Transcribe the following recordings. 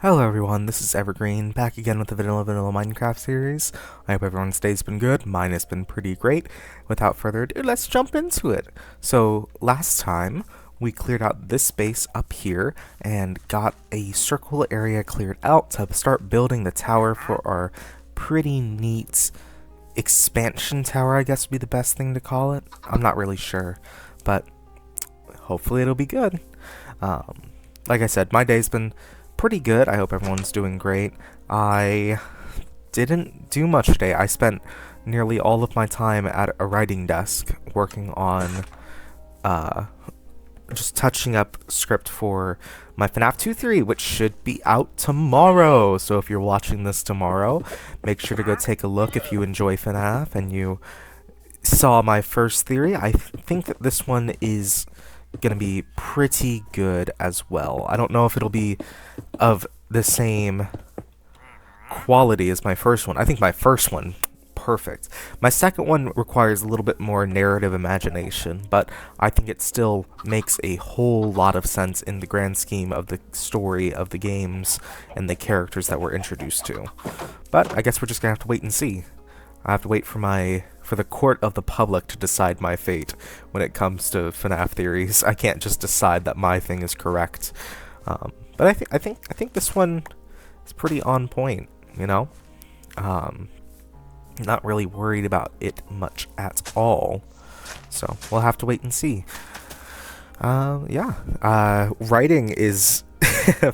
Hello everyone, this is Evergreen, back again with the Vanilla Minecraft series. I hope everyone's day's been good, mine has been pretty great. Without further ado, let's jump into it. So, last time, we cleared out this space up here, and got a circle area cleared out to start building the tower for our pretty neat expansion tower, I guess would be the best thing to call it. I'm not really sure, but hopefully it'll be good. Like I said, my day's been pretty good. I hope everyone's doing great. I didn't do much today. I spent nearly all of my time at a writing desk working on just touching up script for my FNAF 2-3, which should be out tomorrow. So if you're watching this tomorrow, make sure to go take a look if you enjoy FNAF and you saw my first theory. I think that this one is gonna be pretty good as well. I don't know if it'll be of the same quality as my first one. I think my first one, perfect. My second one requires a little bit more narrative imagination, but I think it still makes a whole lot of sense in the grand scheme of the story of the games and the characters that we're introduced to. But I guess we're just gonna have to wait and see. I have to wait for the court of the public to decide my fate when it comes to FNAF theories. I can't just decide that my thing is correct. But I think this one is pretty on point, you know? Not really worried about it much at all. So we'll have to wait and see. Writing is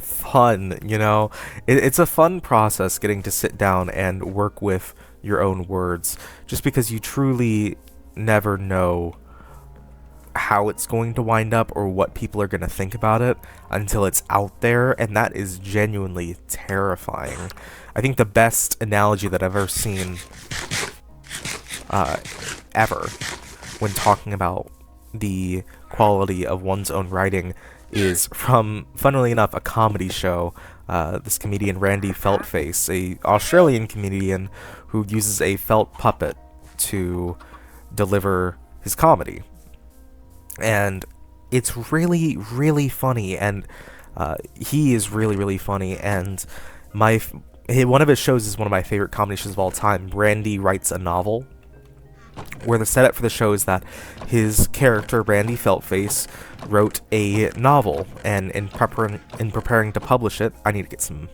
fun, you know? It's a fun process getting to sit down and work with your own words, just because you truly never know how it's going to wind up or what people are going to think about it until it's out there, and that is genuinely terrifying. I think the best analogy that I've ever seen ever when talking about the quality of one's own writing is from, funnily enough, a comedy show. This comedian Randy Feltface, a Australian comedian who uses a felt puppet to deliver his comedy. And it's really, really funny, and he is really, really funny, and one of his shows is one of my favorite comedy shows of all time. Randy Writes a Novel, where the setup for the show is that his character, Randy Feltface, wrote a novel, and in preparing to publish it, I need to get some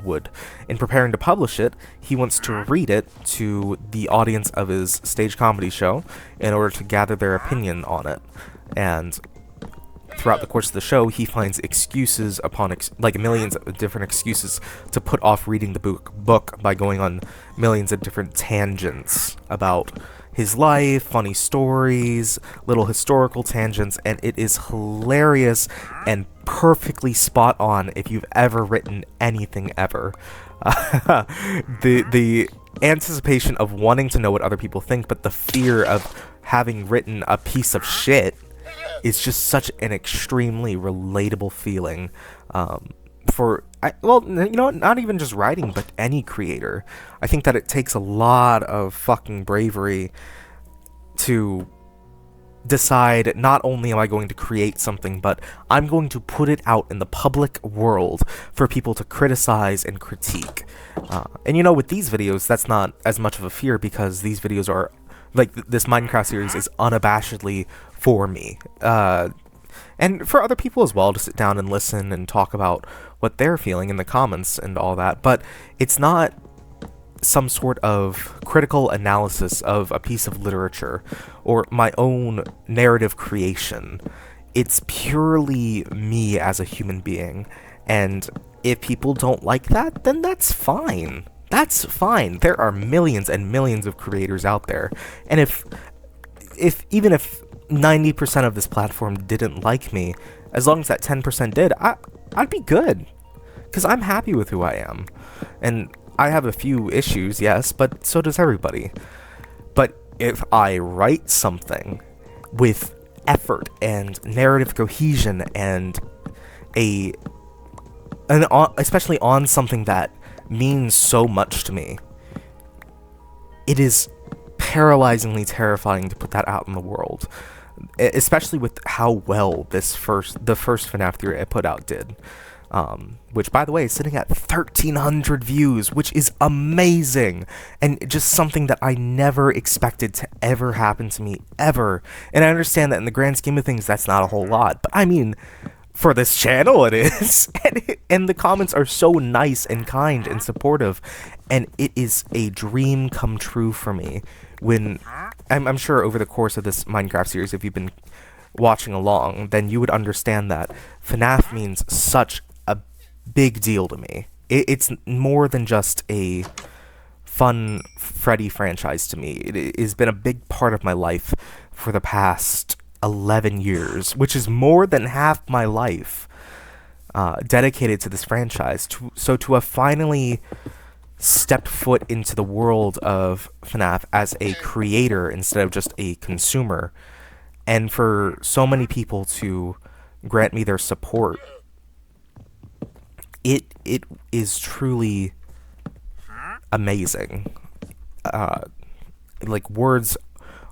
wood. In preparing to publish it, he wants to read it to the audience of his stage comedy show in order to gather their opinion on it. And throughout the course of the show, he finds excuses upon millions of different excuses to put off reading the book by going on millions of different tangents about his life, funny stories, little historical tangents, and it is hilarious and perfectly spot on if you've ever written anything ever. The anticipation of wanting to know what other people think, but the fear of having written a piece of shit is just such an extremely relatable feeling. Not even just writing, but any creator. I think that it takes a lot of fucking bravery to decide, not only am I going to create something, but I'm going to put it out in the public world for people to criticize and critique. And you know, with these videos, that's not as much of a fear, because these videos are, like, this Minecraft series is unabashedly for me. And for other people as well, to sit down and listen and talk about what they're feeling in the comments and all that, but it's not some sort of critical analysis of a piece of literature or my own narrative creation. It's purely me as a human being, and if people don't like that, then that's fine. That's fine. There are millions and millions of creators out there, and even if 90% of this platform didn't like me, as long as that 10% did, I'd be good, because I'm happy with who I am. And I have a few issues, yes, but so does everybody. But if I write something with effort and narrative cohesion and especially on something that means so much to me, it is paralyzingly terrifying to put that out in the world, especially with how well the first FNAF theory I put out did. which, by the way, is sitting at 1,300 views, which is amazing, and just something that I never expected to ever happen to me, ever. And I understand that in the grand scheme of things, that's not a whole lot, but I mean, for this channel it is. And the comments are so nice and kind and supportive, and it is a dream come true for me. When I'm sure over the course of this Minecraft series, if you've been watching along, then you would understand that FNAF means such a big deal to me. It's more than just a fun Freddy franchise to me. It has been a big part of my life for the past 11 years, which is more than half my life dedicated to this franchise. So to have finally stepped foot into the world of FNAF as a creator instead of just a consumer, and for so many people to grant me their support, it is truly amazing. Like, words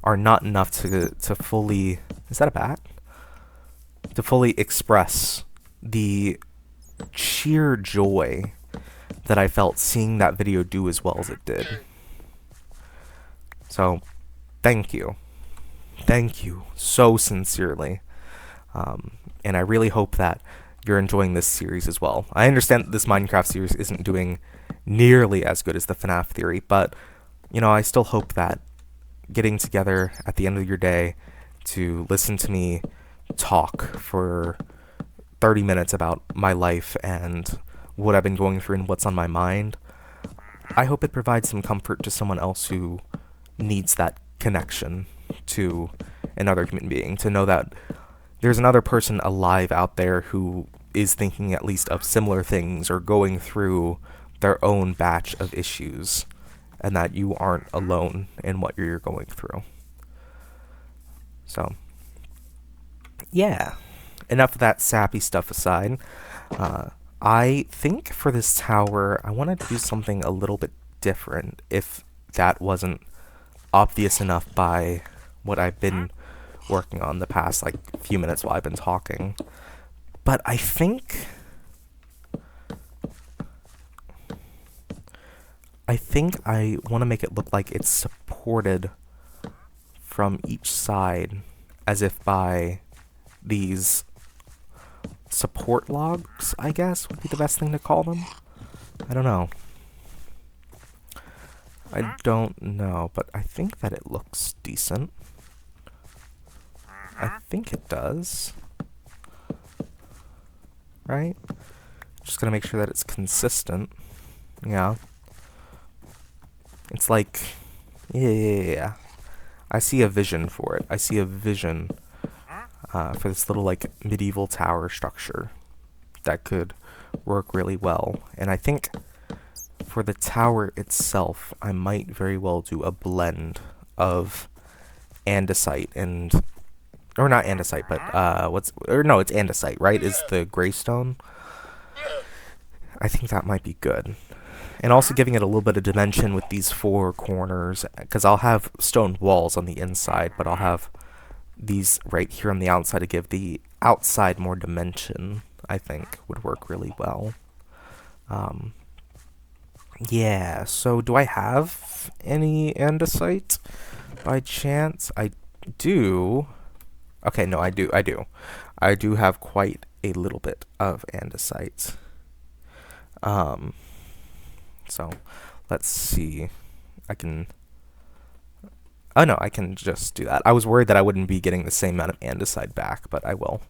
are not enough to fully... Is that a bat? To fully express the sheer joy that I felt seeing that video do as well as it did. So, thank you. Thank you so sincerely. And I really hope that you're enjoying this series as well. I understand that this Minecraft series isn't doing nearly as good as the FNAF theory, but, you know, I still hope that getting together at the end of your day to listen to me talk for 30 minutes about my life and what I've been going through and what's on my mind, I hope it provides some comfort to someone else who needs that connection to another human being, to know that there's another person alive out there who is thinking at least of similar things or going through their own batch of issues, and that you aren't alone in what you're going through. So, yeah, enough of that sappy stuff aside. I think for this tower, I wanted to do something a little bit different, if that wasn't obvious enough by what I've been working on the past, like, few minutes while I've been talking. But I think I want to make it look like it's supported from each side, as if by these support logs, I guess, would be the best thing to call them. I don't know. I don't know, but I think that it looks decent. I think it does. Right? Just gotta make sure that it's consistent. Yeah. It's like, yeah. I see a vision for it. I see a vision for this little, like, medieval tower structure that could work really well. And I think for the tower itself, I might very well do a blend of andesite and... Or not andesite, but, it's andesite, right? Is the greystone? I think that might be good. And also giving it a little bit of dimension with these four corners, because I'll have stone walls on the inside, but I'll have these right here on the outside to give the outside more dimension, I think would work really well. Yeah, so do I have any andesite by chance? I do. Okay, no, I do. I do have quite a little bit of andesite. So, let's see. I can... Oh, no, I can just do that. I was worried that I wouldn't be getting the same amount of andesite back, but I will.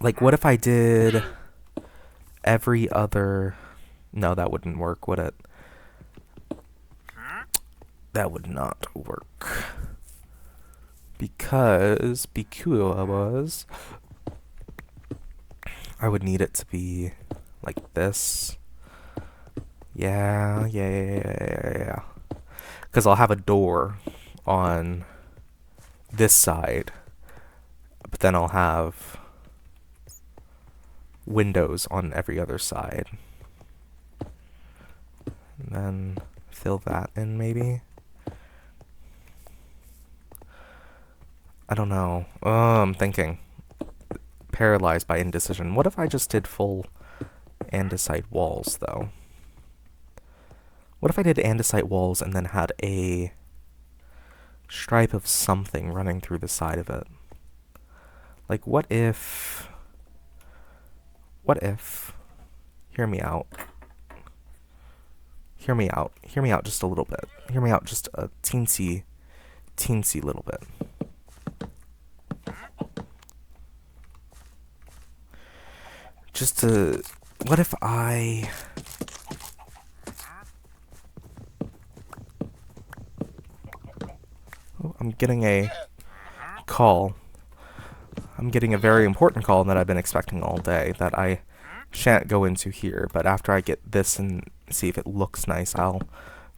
Like, what if I did every other... No, that wouldn't work, would it? That would not work. Because I would need it to be like this. Yeah. Because I'll have a door on this side, but then I'll have windows on every other side. And then fill that in, maybe? I don't know. I'm thinking. paralyzed by indecision. What if I just did full andesite walls, though? What if I did andesite walls and then had a stripe of something running through the side of it? Like, what if... Hear me out. Hear me out. Hear me out just a little bit. Hear me out just a teensy little bit. Just to... What if I... Oh, I'm getting a call. I'm getting a very important call that I've been expecting all day that I shan't go into here, but after I get this and see if it looks nice, I'll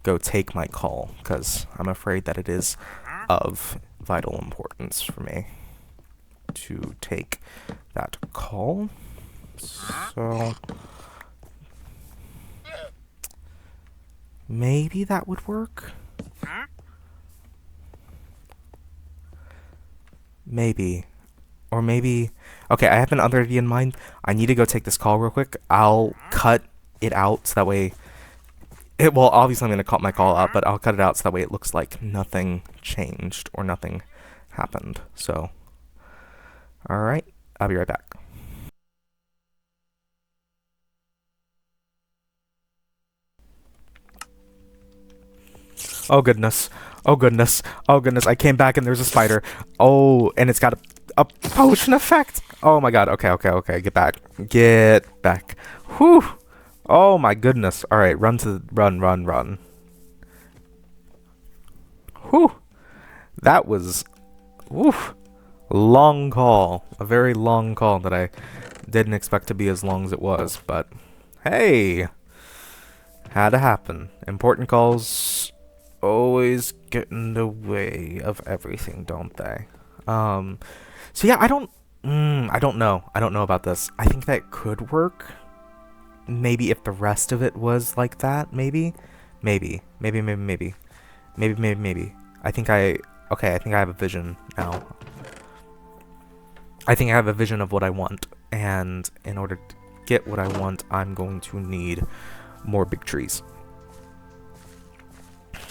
go take my call, because I'm afraid that it is of vital importance for me to take that call. So maybe that would work. Maybe. Or maybe... Okay, I have another idea in mind. I need to go take this call real quick. I'll cut it out so that way... Well, obviously I'm going to cut my call out, but I'll cut it out so that way it looks like nothing changed or nothing happened. So, alright, I'll be right back. Oh goodness. Oh goodness. Oh goodness. I came back and there's a spider. Oh, and it's got a potion effect. Oh my god. Okay, okay, okay. Get back. Get back. Whew. Oh my goodness. Alright, run. Whew. That was... Whew. Long call. A very long call that I didn't expect to be as long as it was, but... Hey! Had to happen. Important calls... always get in the way of everything, don't they? So yeah, I don't know. I don't know about this. I think that could work. Maybe if the rest of it was like that, maybe. Maybe. I think I have a vision now. I think I have a vision of what I want, and in order to get what I want, I'm going to need more big trees.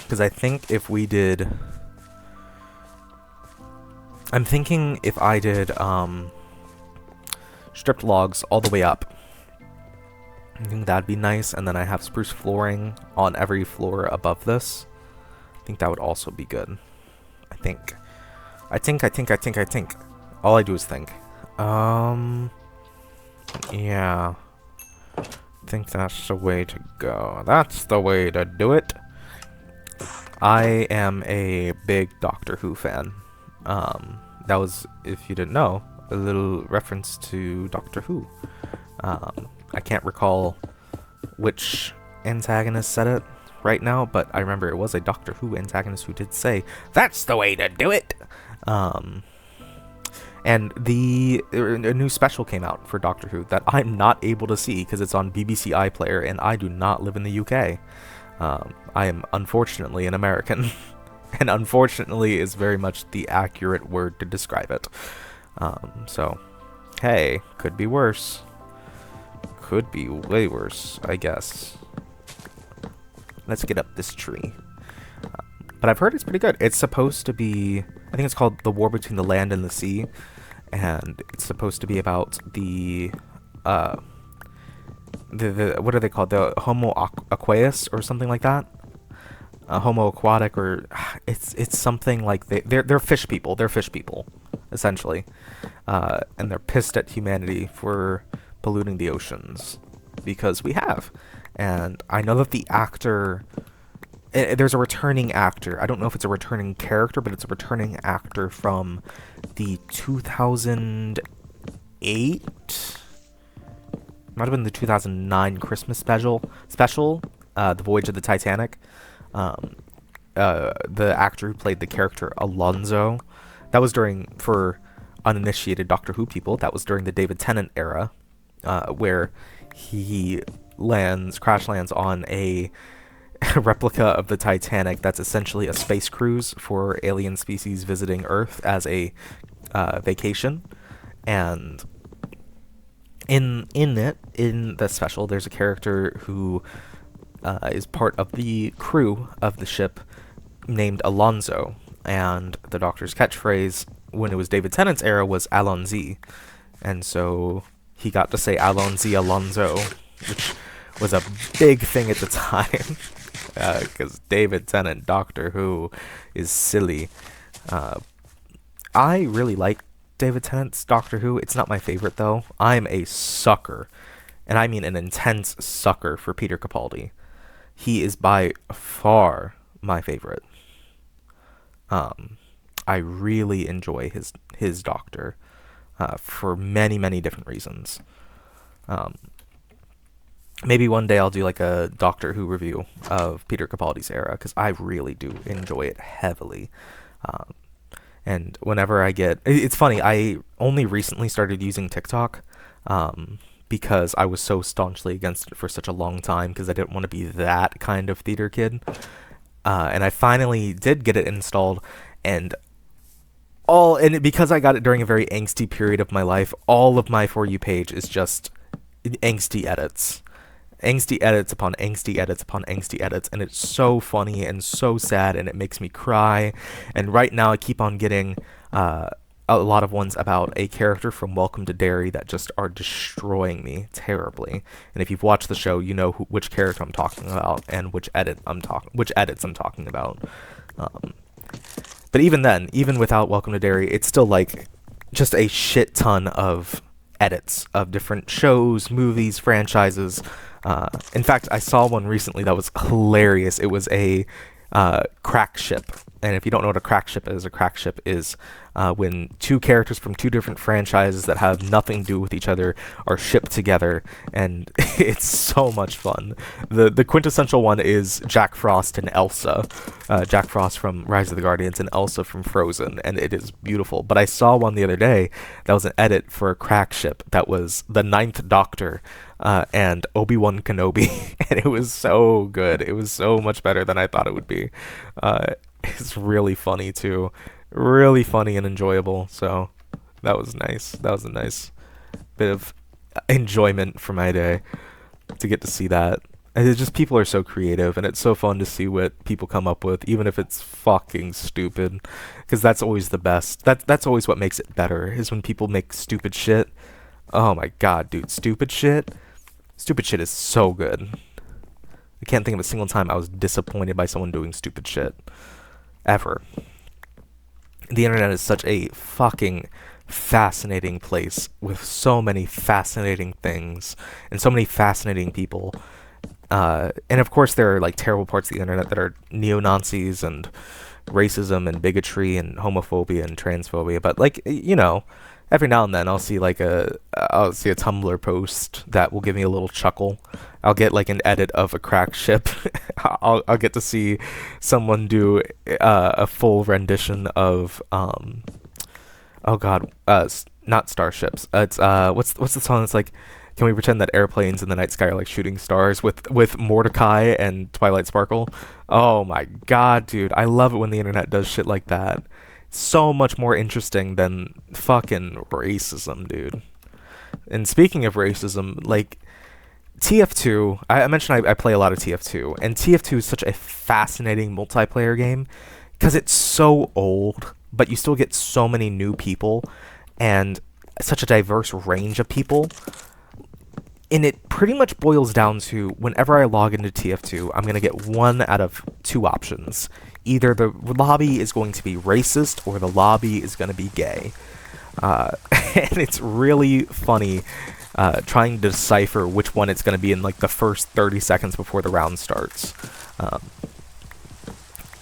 Because I think if we did... I'm thinking if I did stripped logs all the way up, I think that'd be nice, and then I have spruce flooring on every floor above this. I think that would also be good. I think. All I do is think. Yeah. I think that's the way to go. That's the way to do it. I am a big Doctor Who fan. That was, if you didn't know, a little reference to Doctor Who. I can't recall which antagonist said it right now, but I remember it was a Doctor Who antagonist who did say, "That's the way to do it!" And a new special came out for Doctor Who that I'm not able to see because it's on BBC iPlayer and I do not live in the UK. I am unfortunately an American, and unfortunately is very much the accurate word to describe it. So, hey, could be worse. Could be way worse, I guess. Let's get up this tree. But I've heard it's pretty good. It's supposed to be, I think it's called The War Between the Land and the Sea, and it's supposed to be about the what are they called? The Homo aqueous or something like that? Homo aquatic, or it's something like they're fish people. They're fish people, essentially, and they're pissed at humanity for polluting the oceans because we have. And I know that the actor, there's a returning actor. I don't know if it's a returning character, but it's a returning actor from the 2008. Might have been the 2009 Christmas special, The Voyage of the Titanic. The actor who played the character Alonzo, that was for uninitiated Doctor Who people, that was during the David Tennant era, where he crash lands on a replica of the Titanic that's essentially a space cruise for alien species visiting Earth as a vacation, and In the special, there's a character who is part of the crew of the ship named Alonzo, and the Doctor's catchphrase when it was David Tennant's era was Alonzi, and so he got to say Alonzi Alonzo, which was a big thing at the time, because David Tennant, Doctor Who, is silly. I really like David Tennant's Doctor Who. It's not my favorite though. I'm a sucker, and I mean an intense sucker for Peter Capaldi. He is by far my favorite. I really enjoy his Doctor, for many different reasons. Um, Maybe one day I'll do like a Doctor Who review of Peter Capaldi's era because I really do enjoy it heavily. Um, and whenever it's funny. I only recently started using TikTok. Because I was so staunchly against it for such a long time because I didn't want to be that kind of theater kid. And I finally did get it installed, and because I got it during a very angsty period of my life, all of my For You page is just angsty edits. Angsty edits upon angsty edits upon angsty edits, and it's so funny and so sad, and it makes me cry. And right now I keep on getting a lot of ones about a character from Welcome to Derry that just are destroying me terribly. And if you've watched the show, you know which character I'm talking about and which edits I'm talking about. But even then, even without Welcome to Derry, it's still like just a shit ton of edits of different shows, movies, franchises. In fact, I saw one recently that was hilarious. It was a crack ship. And if you don't know what a crack ship is when two characters from two different franchises that have nothing to do with each other are shipped together, and it's so much fun. The quintessential one is Jack Frost and Elsa. Jack Frost from Rise of the Guardians and Elsa from Frozen, and it is beautiful. But I saw one the other day that was an edit for a crack ship that was the Ninth Doctor and Obi-Wan Kenobi, and it was so good. It was so much better than I thought it would be. It's really funny too, really funny and enjoyable. So that was nice. That was a nice bit of enjoyment for my day to get to see that. And it's just people are so creative, and it's so fun to see what people come up with, even if it's fucking stupid, because that's always the best. That's always what makes it better, is when people make stupid shit. Oh my god, dude, stupid shit is so good. I can't think of a single time I was disappointed by someone doing stupid shit. Ever. The internet is such a fucking fascinating place with so many fascinating things and so many fascinating people. And of course there are like terrible parts of the internet that are neo-Nazis and racism and bigotry and homophobia and transphobia, but like, you know, every now and then I'll see a Tumblr post that will give me a little chuckle. I'll get like an edit of a crack ship. I'll get to see someone do a full rendition of not starships. It's what's the song that's like, can we pretend that airplanes in the night sky are like shooting stars, with Mordecai and Twilight Sparkle? Oh my god, dude. I love it when the internet does shit like that. So much more interesting than fucking racism, dude. And speaking of racism, like TF2, I mentioned I play a lot of TF2, and TF2 is such a fascinating multiplayer game because it's so old, but you still get so many new people and such a diverse range of people. And it pretty much boils down to, whenever I log into TF2, I'm going to get one out of two options. Either the lobby is going to be racist or the lobby is going to be gay. And it's really funny trying to decipher which one it's going to be in like the first 30 seconds before the round starts.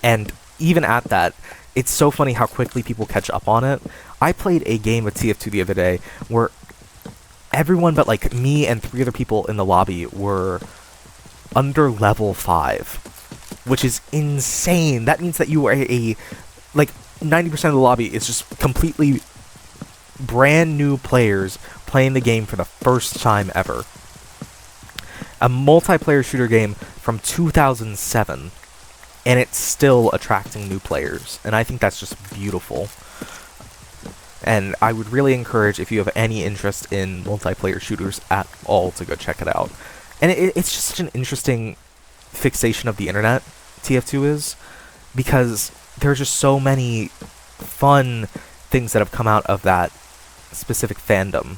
And even at that, it's so funny how quickly people catch up on it. I played a game of TF2 the other day where everyone but like me and 3 other people in the lobby were under level 5, which is insane. That means that you are like 90% of the lobby is just completely brand new players playing the game for the first time ever. A multiplayer shooter game from 2007, and it's still attracting new players, and I think that's just beautiful. And I would really encourage, if you have any interest in multiplayer shooters at all, to go check it out. And it's just such an interesting fixation of the internet, TF2 is, because there's just so many fun things that have come out of that specific fandom.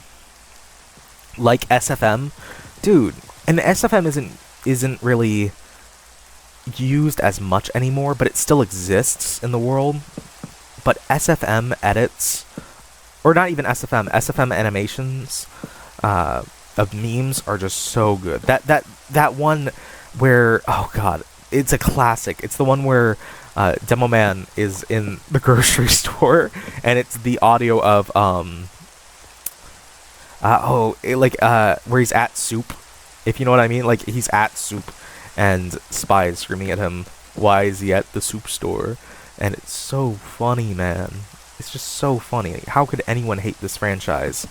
Like SFM. Dude, and SFM isn't really used as much anymore, but it still exists in the world. But SFM edits, or not even SFM, SFM animations of memes are just so good. That one where, oh god, it's a classic. It's the one where Demo Man is in the grocery store, and it's the audio of where he's at soup, if you know what I mean. Like, he's at soup, and Spy is screaming at him, "Why is he at the soup store?" And it's so funny, man. It's just so funny. How could anyone hate this franchise?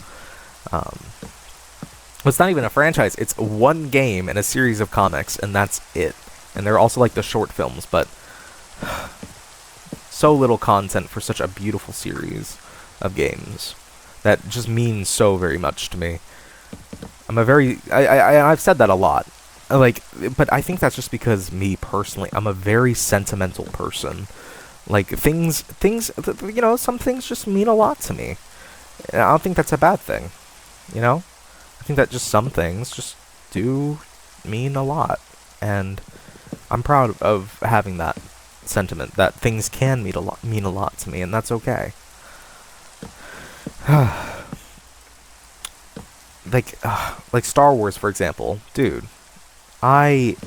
It's not even a franchise. It's one game and a series of comics, and that's it. And they're also like the short films, but so little content for such a beautiful series of games that just means so very much to me. I've said that a lot. But I think that's just because me personally, I'm a very sentimental person. Like, some things just mean a lot to me. And I don't think that's a bad thing, you know? I think that just some things just do mean a lot. And I'm proud of having that sentiment, that things can mean a lot to me, and that's okay. like Star Wars, for example. Dude, I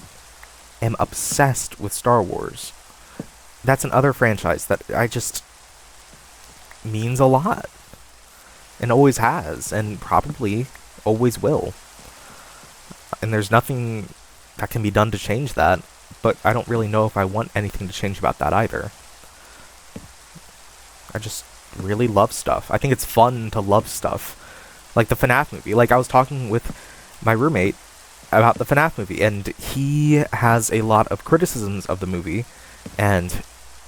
am obsessed with Star Wars. That's another franchise that I just means a lot. And always has, and probably always will. And there's nothing that can be done to change that, but I don't really know if I want anything to change about that either. I just really love stuff. I think it's fun to love stuff. Like the FNAF movie. Like, I was talking with my roommate about the FNAF movie, and he has a lot of criticisms of the movie, and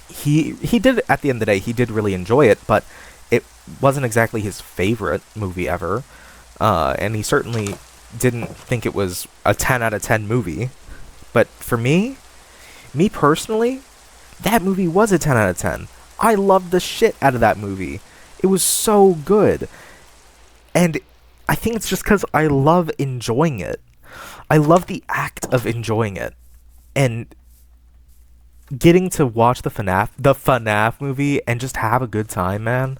he did, at the end of the day, he did really enjoy it, but it wasn't exactly his favorite movie ever, and he certainly didn't think it was a 10 out of 10 movie. But for me personally, that movie was a 10 out of 10. I loved the shit out of that movie. It was so good. And I think it's just because I love enjoying it. I love the act of enjoying it. And getting to watch the FNAF movie and just have a good time, man.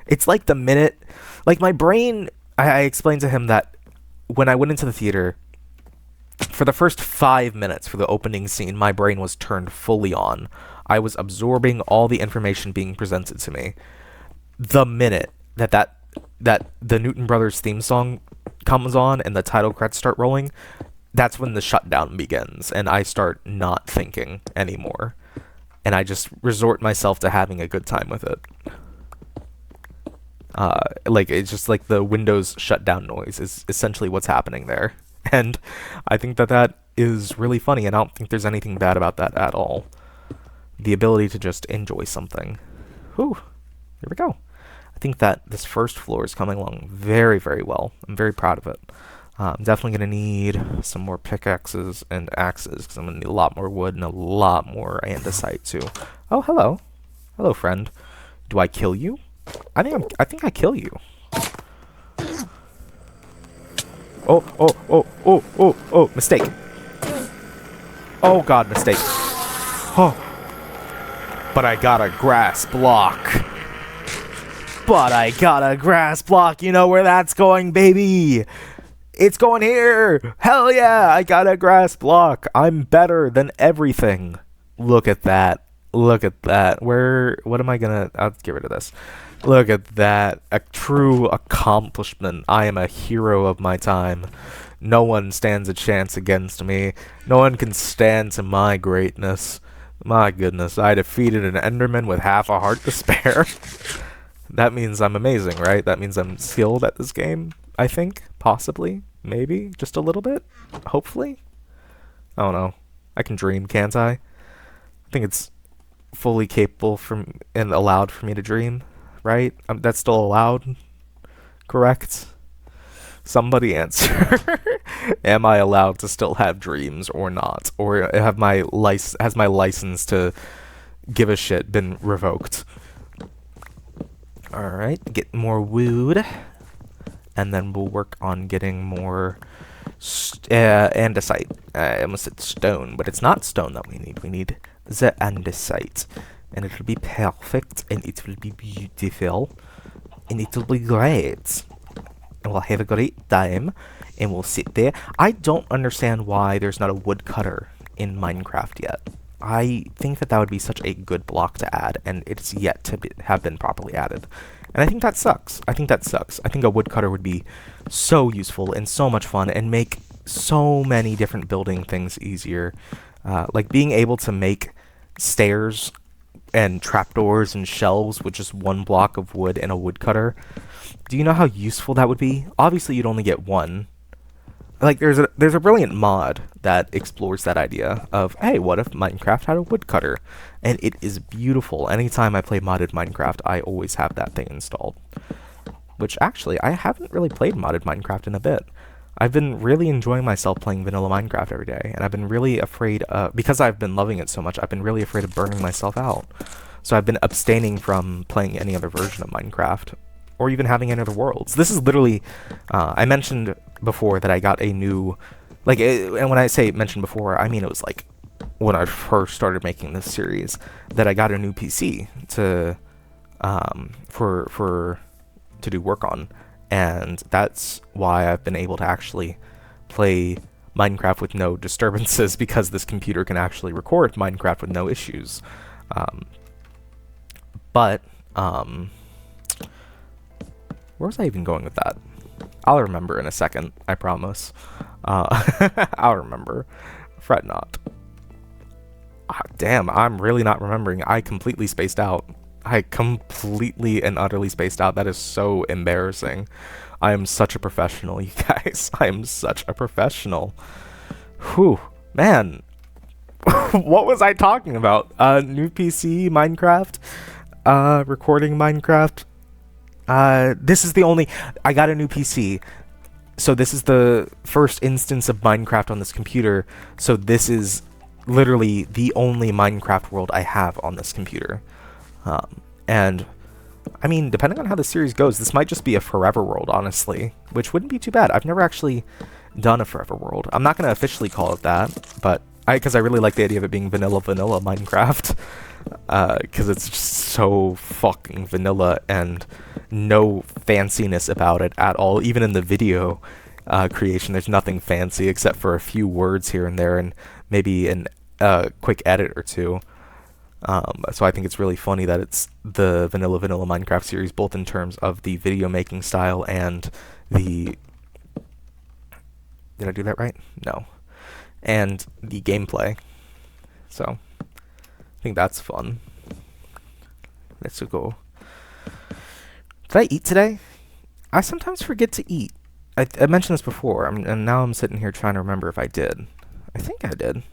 It's like the minute, like my brain, I explained to him that when I went into the theater, for the first 5 minutes for the opening scene, my brain was turned fully on. I was absorbing all the information being presented to me. The minute that the Newton Brothers theme song comes on and the title credits start rolling, that's when the shutdown begins, and I start not thinking anymore. And I just resort myself to having a good time with it. It's just like the Windows shutdown noise is essentially what's happening there. And I think that is really funny, and I don't think there's anything bad about that at all. The ability to just enjoy something. Whew, here we go. I think that this first floor is coming along very, very well. I'm very proud of it. I'm definitely going to need some more pickaxes and axes, because I'm going to need a lot more wood and a lot more andesite too. Oh, hello. Hello, friend. Do I kill you? I think I kill you. Oh, mistake. Oh god, mistake. Oh. But I got a grass block. You know where that's going, baby. It's going here. Hell yeah, I got a grass block. I'm better than everything. Look at that. What am I gonna, I'll get rid of this. Look at that. A true accomplishment. I am a hero of my time. No one stands a chance against me. No one can stand to my greatness. My goodness, I defeated an Enderman with half a heart to spare. That means I'm amazing, right? That means I'm skilled at this game, I think. Possibly. Maybe. Just a little bit. Hopefully. I don't know. I can dream, can't I? I think it's fully capable and allowed for me to dream, right? That's still allowed, correct? Somebody answer. Am I allowed to still have dreams or not? Or has my license to give a shit been revoked? Alright, get more wood. And then we'll work on getting more andesite. I almost said stone, but it's not stone that we need. We need the andesite. And it will be perfect, and it will be beautiful, and it will be great. And we'll have a great time, and we'll sit there. I don't understand why there's not a woodcutter in Minecraft yet. I think that would be such a good block to add, and it's yet to have been properly added. And I think that sucks. I think a woodcutter would be so useful and so much fun and make so many different building things easier. Like being able to make stairs and trapdoors and shelves with just one block of wood and a woodcutter. Do you know how useful that would be? Obviously, you'd only get one. Like, there's a brilliant mod that explores that idea of, hey, what if Minecraft had a woodcutter? And it is beautiful. Anytime I play modded Minecraft, I always have that thing installed. Which, actually, I haven't really played modded Minecraft in a bit. I've been really enjoying myself playing vanilla Minecraft every day, and I've been really afraid, because I've been loving it so much, I've been really afraid of burning myself out. So I've been abstaining from playing any other version of Minecraft, or even having any other worlds. This is literally, I mentioned before that I got a new, like, and when I say mentioned before, I mean it was like when I first started making this series, that I got a new PC to, to do work on. And that's why I've been able to actually play Minecraft with no disturbances, because this computer can actually record Minecraft with no issues. Where was I even going with that? I'll remember in a second, I promise. I'll remember. Fret not. Damn, I'm really not remembering. I completely spaced out. I completely and utterly spaced out. That is so embarrassing. I am such a professional, you guys. I am such a professional. Whew, man. What was I talking about? New PC, Minecraft, recording Minecraft. This is the only... I got a new PC, so this is the first instance of Minecraft on this computer, so this is literally the only Minecraft world I have on this computer. And, I mean, depending on how the series goes, this might just be a forever world, honestly, which wouldn't be too bad. I've never actually done a forever world. I'm not going to officially call it that, but because I really like the idea of it being vanilla Minecraft, because it's just so fucking vanilla and no fanciness about it at all. Even in the video creation, there's nothing fancy except for a few words here and there and maybe a quick edit or two. So I think it's really funny that it's the vanilla Minecraft series, both in terms of the video making style and the... Did I do that right? No. And the gameplay. So, I think that's fun. Let's go. Did I eat today? I sometimes forget to eat. I mentioned this before, and now I'm sitting here trying to remember if I did. I think I did.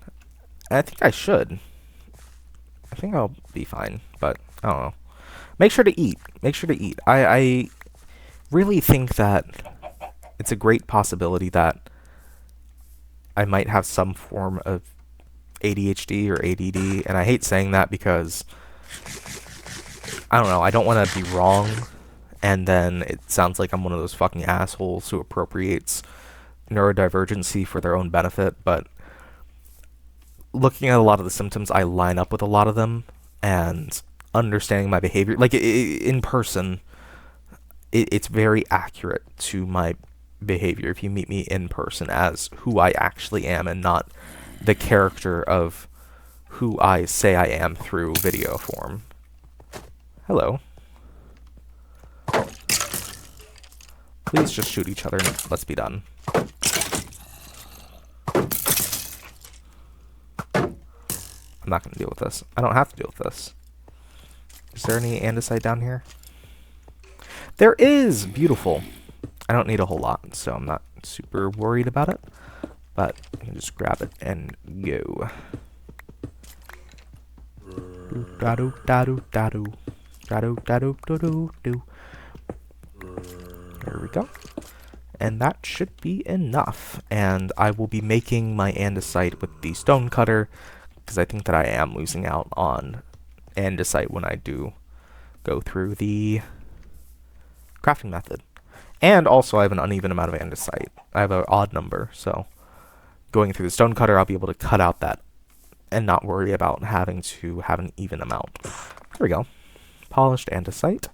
I think I should. I think I'll be fine, but I don't know. Make sure to eat. Make sure to eat. I really think that it's a great possibility that I might have some form of ADHD or ADD, and I hate saying that because, I don't know, I don't want to be wrong, and then it sounds like I'm one of those fucking assholes who appropriates neurodivergency for their own benefit, but looking at a lot of the symptoms, I line up with a lot of them, and understanding my behavior, like, in person, it's very accurate to my behavior if you meet me in person as who I actually am and not the character of who I say I am through video form. Hello. Please just shoot each other and let's be done. I'm not going to deal with this. I don't have to deal with this. Is there any andesite down here? There is! Beautiful. I don't need a whole lot, so I'm not super worried about it. But I can just grab it and go. Do-da-do-da-do-da-do. Da-do-da-do-do-do-do. There we go. And that should be enough. And I will be making my andesite with the stone cutter, because I think that I am losing out on andesite when I do go through the crafting method. And also I have an uneven amount of andesite. I have an odd number, so going through the stone cutter, I'll be able to cut out that and not worry about having to have an even amount. There we go. Polished andesite.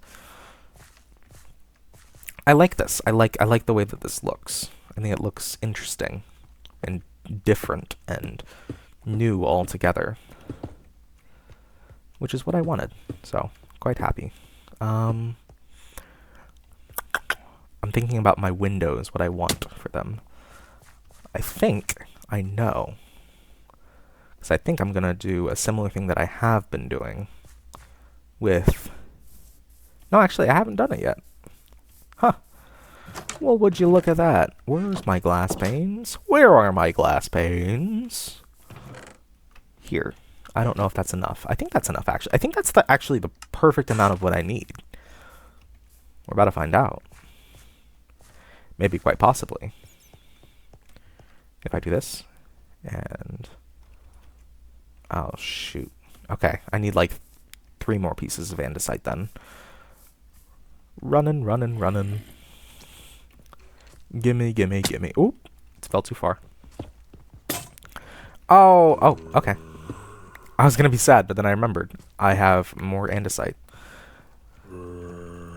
I like this. I like the way that this looks. I think it looks interesting and different and new altogether, which is what I wanted. So, quite happy. I'm thinking about my windows, what I want for them. I think I know. Because I think I'm going to do a similar thing that I have been doing with... No, actually, I haven't done it yet. Huh. Well, would you look at that? Where's my glass panes? Where are my glass panes? Here. I don't know if that's enough. I think that's enough, actually. I think that's actually the perfect amount of what I need. We're about to find out. Maybe quite possibly. If I do this, and... Oh, shoot. Okay, I need like 3 more pieces of andesite then. Running. Gimme. Oop, it fell too far. Oh, okay. I was gonna be sad, but then I remembered. I have more andesite.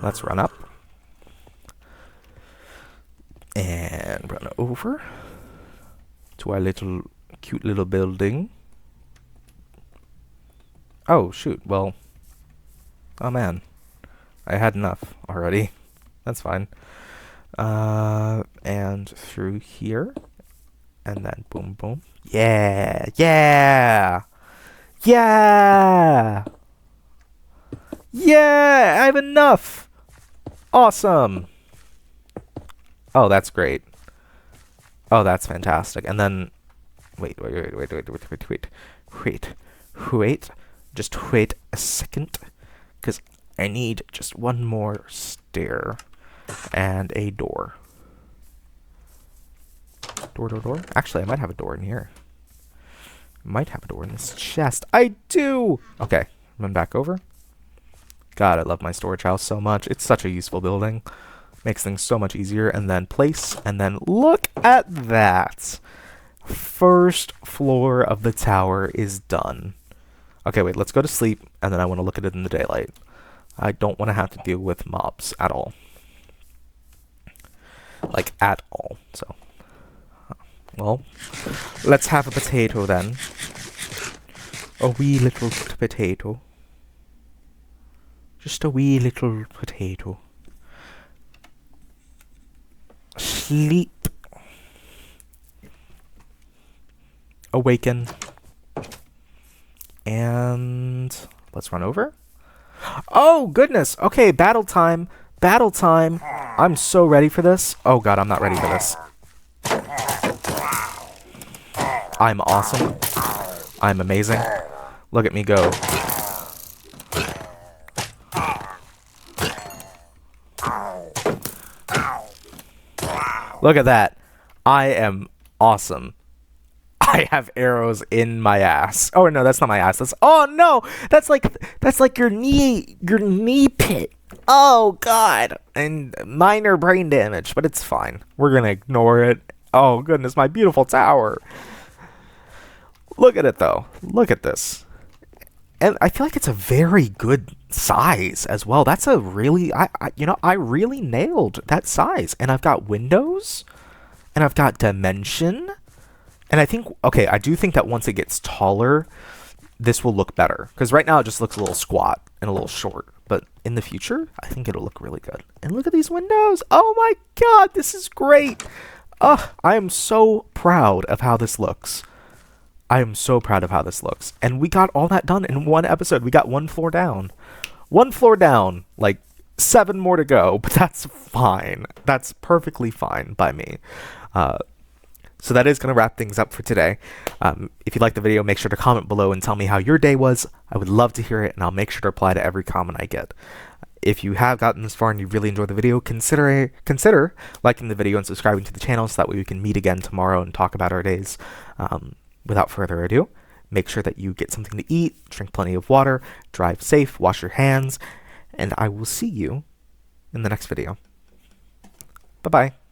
Let's run up. And run over to our cute little building. Oh, shoot, well... Oh, man. I had enough already. That's fine. And through here. And then boom, boom. Yeah! Yeah! Yeah! Yeah! I have enough! Awesome! Oh, that's great. Oh, that's fantastic. And then... Wait. Just wait a second. Because I need just one more stair. And a door. Door. Actually, I might have a door in here. Might have a door in this chest. I do! Okay, run back over. God, I love my storage house so much. It's such a useful building. Makes things so much easier. And then place. And then look at that. First floor of the tower is done. Okay, wait, let's go to sleep. And then I want to look at it in the daylight. I don't want to have to deal with mobs at all. Like, at all. So, well, let's have a potato then. A wee little potato. Just a wee little potato. Sleep. Awaken. And let's run over. Oh, goodness. Okay, battle time. Battle time. I'm so ready for this. Oh, God, I'm not ready for this. I'm awesome. I'm amazing. Look at me go. Look at that. I am awesome. I have arrows in my ass. Oh no, that's not my ass. That's oh no, that's like your knee pit. Oh God, and minor brain damage, but it's fine. We're gonna ignore it. Oh goodness, my beautiful tower. Look at it though. Look at this, and I feel like it's a very good size as well. That's a really I really nailed that size, and I've got windows, and I've got dimension. And I think, okay, I do think that once it gets taller, this will look better. Because right now it just looks a little squat and a little short. But in the future, I think it'll look really good. And look at these windows. Oh my God, this is great. I am so proud of how this looks. I am so proud of how this looks. And we got all that done in one episode. We got 1 floor down. 1 floor down, like 7 more to go. But that's fine. That's perfectly fine by me. So that is going to wrap things up for today. If you liked the video, make sure to comment below and tell me how your day was. I would love to hear it, and I'll make sure to reply to every comment I get. If you have gotten this far and you really enjoyed the video, consider liking the video and subscribing to the channel so that way we can meet again tomorrow and talk about our days. Without further ado, make sure that you get something to eat, drink plenty of water, drive safe, wash your hands, and I will see you in the next video. Bye-bye.